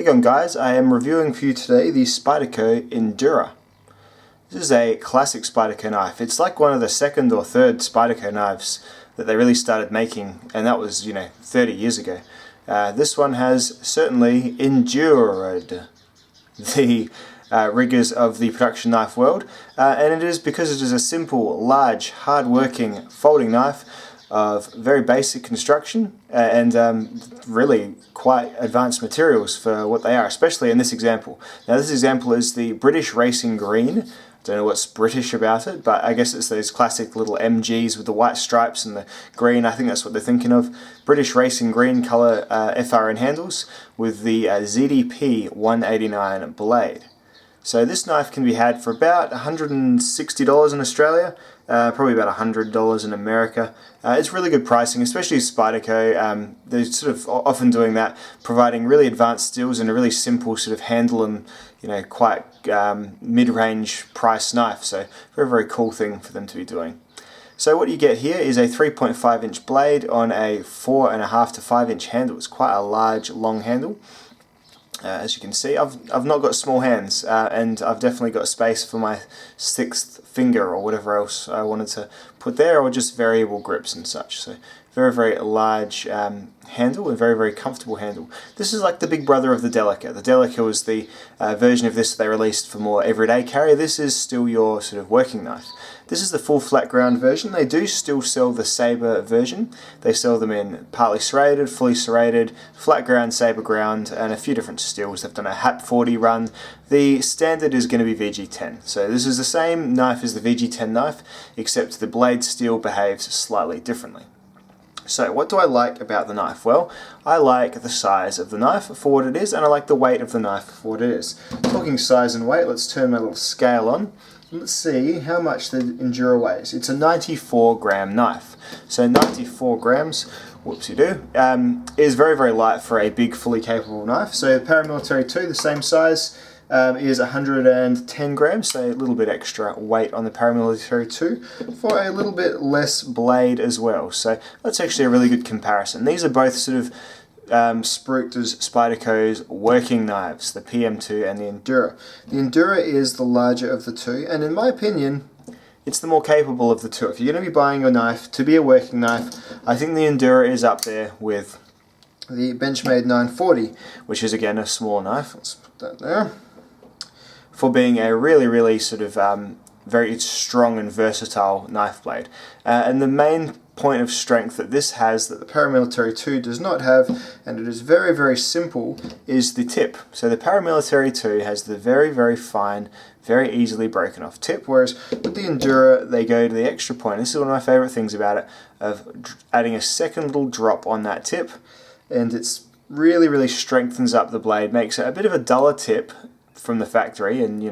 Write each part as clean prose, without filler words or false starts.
going guys, I am reviewing for you today the Spyderco Endura. This is a classic Spyderco knife. It's like one of the second or third Spyderco knives that they really started making, and that was 30 years ago. This one has certainly endured the rigours of the production knife world, and it is because it is a simple, large, hard-working folding knife of very basic construction and really quite advanced materials for what they are, especially in this example. Now this example is the British Racing Green. I don't know what's British about it, but I guess it's those classic little MGs with the white stripes and the green. I think that's what they're thinking of. British Racing Green colour FRN handles with the ZDP 189 blade. So this knife can be had for about $160 in Australia, probably about $100 in America. It's really good pricing, especially Spyderco. They're sort of often doing that, providing really advanced steels and a really simple sort of handle and quite mid-range price knife. So very cool thing for them to be doing. So what you get here is a 3.5 inch blade on a 4.5 to 5 inch handle. It's quite a large, long handle. As you can see, I've not got small hands, and I've definitely got space for my sixth finger or whatever else I wanted to put there, or just variable grips and such. So very large handle and very comfortable handle. This is like the big brother of the Delica. The Delica was the version of this they released for more everyday carry. This is still your sort of working knife. This is the full flat ground version. They do still sell the Sabre version. They sell them in partly serrated, fully serrated, flat ground, Sabre ground, and a few different steels. They've done a HAP 40 run. The standard is going to be VG10. So this is the same knife as the VG10 knife, except the blade steel behaves slightly differently. So what do I like about the knife? Well, I like the size of the knife for what it is, and I like the weight of the knife for what it is. Talking size and weight, let's turn my little scale on. Let's see how much the Endura weighs. It's a 94 gram knife. So 94 grams, whoopsie-doo, is very light for a big, fully capable knife. So the Paramilitary 2, the same size, is 110 grams, so a little bit extra weight on the Paramilitary 2 for a little bit less blade as well. So that's actually a really good comparison. These are both sort of Spyderco's working knives, the PM2 and the Endura. The Endura is the larger of the two, and in my opinion, it's the more capable of the two. If you're going to be buying your knife to be a working knife, I think the Endura is up there with the Benchmade 940, which is again a small knife. Let's put that there. For being a really sort of very strong and versatile knife blade. And the main point of strength that this has that the Paramilitary 2 does not have, and it is very simple, is the tip. So the Paramilitary 2 has the very fine, very easily broken off tip, whereas with the Endura they go to the extra point. This is one of my favourite things about it, of adding a second little drop on that tip, and it's really strengthens up the blade, makes it a bit of a duller tip from the factory, and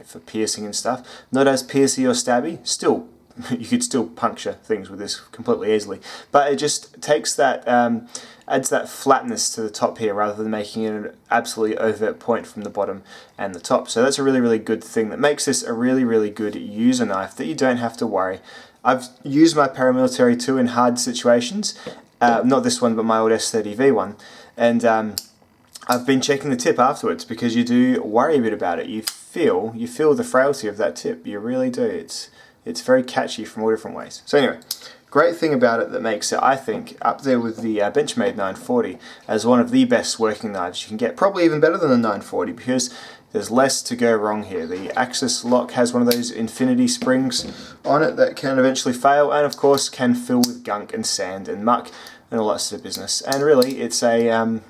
for piercing and stuff, not as piercy or stabby. Still, you could still puncture things with this completely easily, but it just takes that, adds that flatness to the top here rather than making it an absolutely overt point from the bottom and the top. So that's a really good thing that makes this a really good user knife that you don't have to worry. I've used my Paramilitary 2 in hard situations, not this one but my old S30V one, and I've been checking the tip afterwards because you do worry a bit about it. You feel the frailty of that tip. You really do. It's very catchy from all different ways. So anyway, great thing about it that makes it, I think, up there with the Benchmade 940 as one of the best working knives you can get. Probably even better than the 940 because there's less to go wrong here. The axis lock has one of those infinity springs on it that can eventually fail, and of course can fill with gunk and sand and muck and all that sort of business. And really, it's a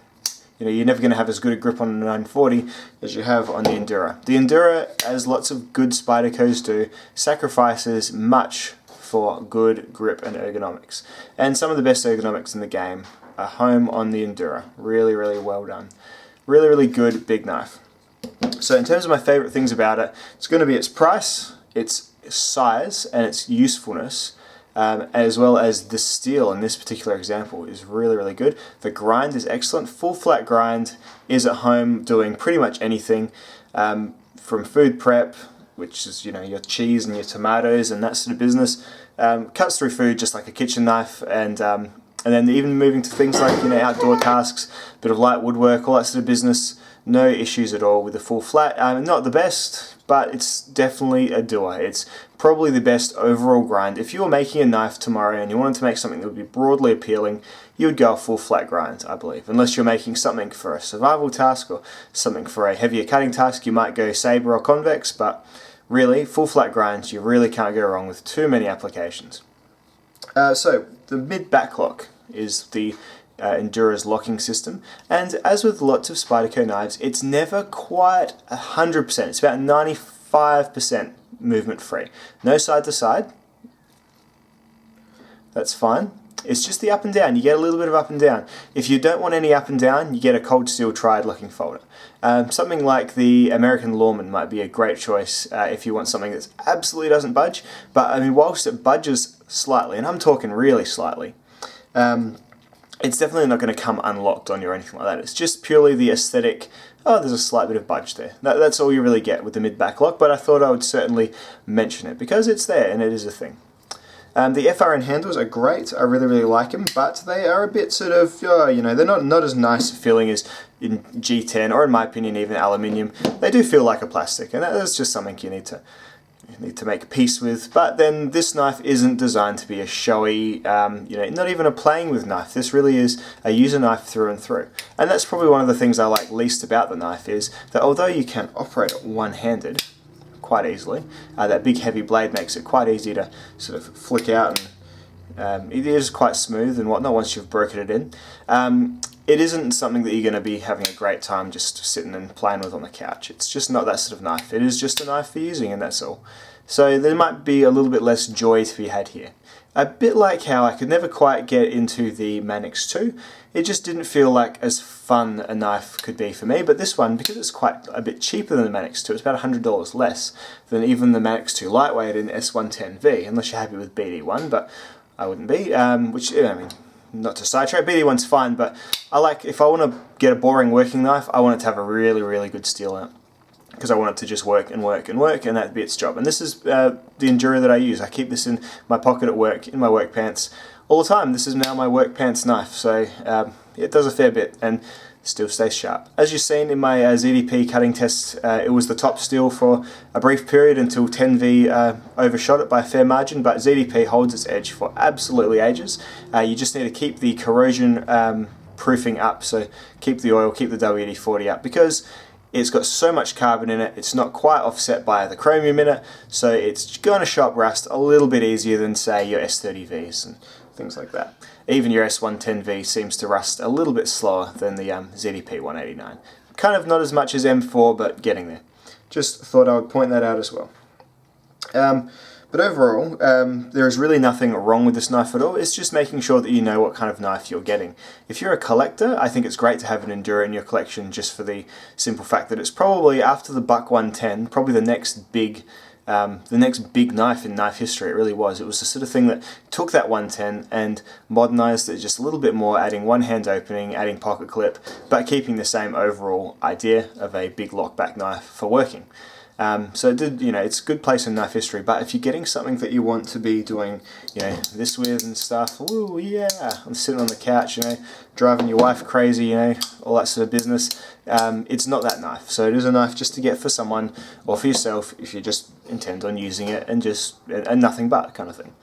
you're never going to have as good a grip on a 940 as you have on the Endura. The Endura, as lots of good Spydercos do, sacrifices much for good grip and ergonomics. And some of the best ergonomics in the game are home on the Endura. Really well done. Really good big knife. So in terms of my favourite things about it, it's going to be its price, its size, and its usefulness. As well as the steel in this particular example is really good. The grind is excellent. Full flat grind is at home doing pretty much anything, from food prep, which is your cheese and your tomatoes and that sort of business. Cuts through food just like a kitchen knife, and And then even moving to things like, you know, outdoor tasks, bit of light woodwork, all that sort of business, no issues at all with the full flat. Not the best, but it's definitely a doer. It's probably the best overall grind. If you were making a knife tomorrow and you wanted to make something that would be broadly appealing, you would go a full flat grind, I believe. Unless you're making something for a survival task or something for a heavier cutting task, you might go saber or convex, but really, full flat grinds, you really can't go wrong with too many applications. So the mid-back lock is the Endura's locking system, and as with lots of Spyderco knives, it's never quite 100%. It's about 95% movement free. No side to side. That's fine. It's just the up and down. You get a little bit of up and down. If you don't want any up and down, you get a cold steel triad locking folder. Something like the American Lawman might be a great choice if you want something that absolutely doesn't budge. But I mean, whilst it budges slightly, and I'm talking really slightly, it's definitely not going to come unlocked on you or anything like that. It's just purely the aesthetic. Oh, there's a slight bit of budge there. That's all you really get with the mid-back lock, but I thought I would certainly mention it because it's there and it is a thing. The FRN handles are great. I really, really like them, but they are a bit sort of, you know, they're not as nice feeling as in G10 or, in my opinion, even aluminium. They do feel like a plastic, and that's just something you need to make peace with. But then this knife isn't designed to be a showy, you know, not even a playing with knife. This really is a user knife through and through. And that's probably one of the things I like least about the knife is that although you can operate it one-handed quite easily, that big heavy blade makes it quite easy to sort of flick out, and it is quite smooth and whatnot once you've broken it in. It isn't something that you're going to be having a great time just sitting and playing with on the couch. It's just not that sort of knife. It is just a knife for using, and that's all. So there might be a little bit less joy to be had here. A bit like how I could never quite get into the Manix 2. It just didn't feel like as fun a knife could be for me, but this one, because it's quite a bit cheaper than the Manix 2, it's about $100 less than even the Manix 2 lightweight in S110V, unless you're happy with BD1, but I wouldn't be, which, I mean, not to sidetrack, BD1's fine, but I like, if I want to get a boring working knife, I want it to have a really, really good steel in it, because I want it to just work and work and work, and that'd be its job. And this is the Endura that I use. I keep this in my pocket at work, in my work pants, all the time. This is now my work pants knife, so it does a fair bit and still stays sharp. As you've seen in my ZDP cutting test, it was the top steel for a brief period until 10V overshot it by a fair margin, but ZDP holds its edge for absolutely ages. You just need to keep the corrosion proofing up, so keep the oil, keep the WD-40 up, because it's got so much carbon in it, it's not quite offset by the chromium in it, so it's going to shop rust a little bit easier than, say, your S30Vs and things like that. Even your S110V seems to rust a little bit slower than the ZDP 189. Kind of not as much as M4, but getting there. Just thought I would point that out as well. But overall, there is really nothing wrong with this knife at all. It's just making sure that you know what kind of knife you're getting. If you're a collector, I think it's great to have an Endura in your collection just for the simple fact that it's probably, after the Buck 110, probably the next big knife in knife history. It really was. It was the sort of thing that took that 110 and modernized it just a little bit more, adding one hand opening, adding pocket clip, but keeping the same overall idea of a big lockback knife for working. So it did, you know, it's a good place in knife history, but if you're getting something that you want to be doing, you know, this with and stuff, ooh, yeah, I'm sitting on the couch, you know, driving your wife crazy, you know, all that sort of business, it's not that knife. So it is a knife just to get for someone or for yourself if you just intend on using it and nothing but kind of thing.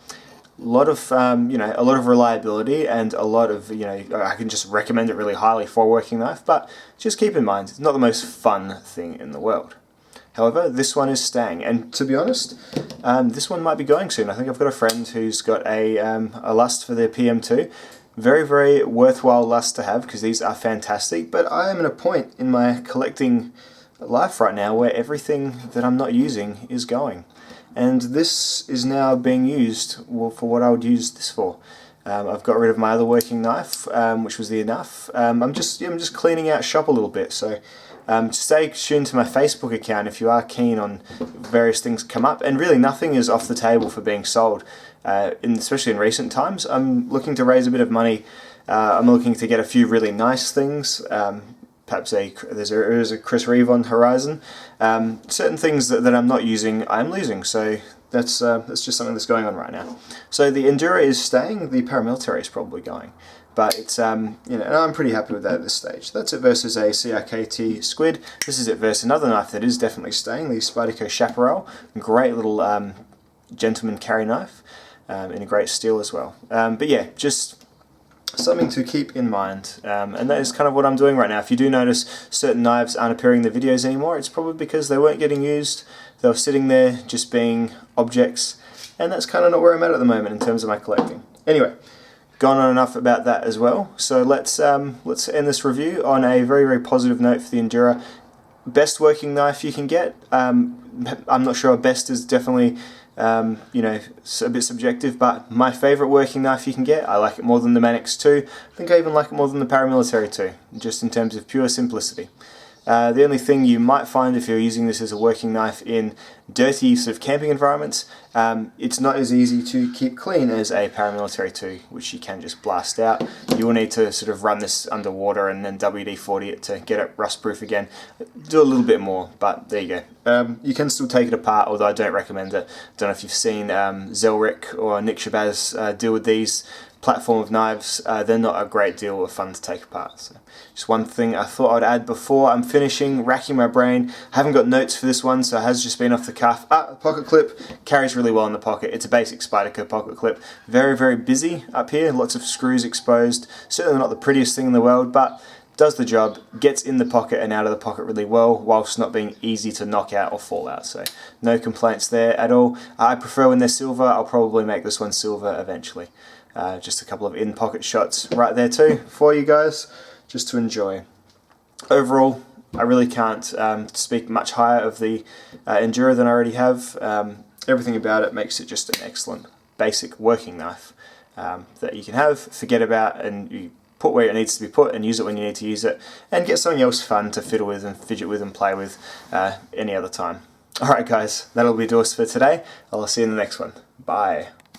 A lot of, you know, a lot of reliability and a lot of, you know, I can just recommend it really highly for a working knife, but just keep in mind, it's not the most fun thing in the world. However, this one is staying, and to be honest, this one might be going soon. I think I've got a friend who's got a lust for their PM2. Very, very worthwhile lust to have, because these are fantastic, but I am at a point in my collecting life right now where everything that I'm not using is going. And this is now being used for what I would use this for. I've got rid of my other working knife, which was the Enough. I'm just cleaning out shop a little bit, so stay tuned to my Facebook account if you are keen on various things come up. And really nothing is off the table for being sold, especially in recent times. I'm looking to raise a bit of money. I'm looking to get a few really nice things. Perhaps there's a Chris Reeve on the horizon. Certain things that I'm not using, I'm losing. So that's just something that's going on right now. So the Endura is staying, the paramilitary is probably going. But it's, and I'm pretty happy with that at this stage. That's it versus a CRKT Squid. This is it versus another knife that is definitely staying, the Spyderco Chaparral. Great little gentleman carry knife, in a great steel as well. But yeah, just something to keep in mind, and that is kind of what I'm doing right now. If you do notice certain knives aren't appearing in the videos anymore, it's probably because they weren't getting used, they were sitting there just being objects, and that's kind of not where I'm at the moment in terms of my collecting. Anyway, gone on enough about that as well, so let's end this review on a very, very positive note for the Endura. Best working knife you can get. I'm not sure, best is definitely a bit subjective, but my favourite working knife you can get. I like it more than the Manix 2. I think I even like it more than the Paramilitary 2, just in terms of pure simplicity. The only thing you might find if you're using this as a working knife in dirty sort of camping environments, it's not as easy to keep clean as a Paramilitary 2, which you can just blast out. You will need to sort of run this underwater and then WD-40 it to get it rust-proof again. Do a little bit more, but there you go. You can still take it apart, although I don't recommend it. Don't know if you've seen Zelric or Nick Shabazz deal with these platform of knives. They're not a great deal of fun to take apart. So just one thing I thought I'd add before I'm finishing, racking my brain. I haven't got notes for this one, so it has just been off the cuff. Pocket clip carries really well in the pocket. It's a basic Spyderco pocket clip. Very, very busy up here, lots of screws exposed. Certainly not the prettiest thing in the world, but does the job, gets in the pocket and out of the pocket really well, whilst not being easy to knock out or fall out. So no complaints there at all. I prefer when they're silver. I'll probably make this one silver eventually. Just a couple of in-pocket shots right there too for you guys, just to enjoy. Overall, I really can't speak much higher of the Endura than I already have. Everything about it makes it just an excellent basic working knife that you can have, forget about, and you put where it needs to be put and use it when you need to use it, and get something else fun to fiddle with and fidget with and play with any other time. Alright guys, that'll be us for today. I'll see you in the next one. Bye.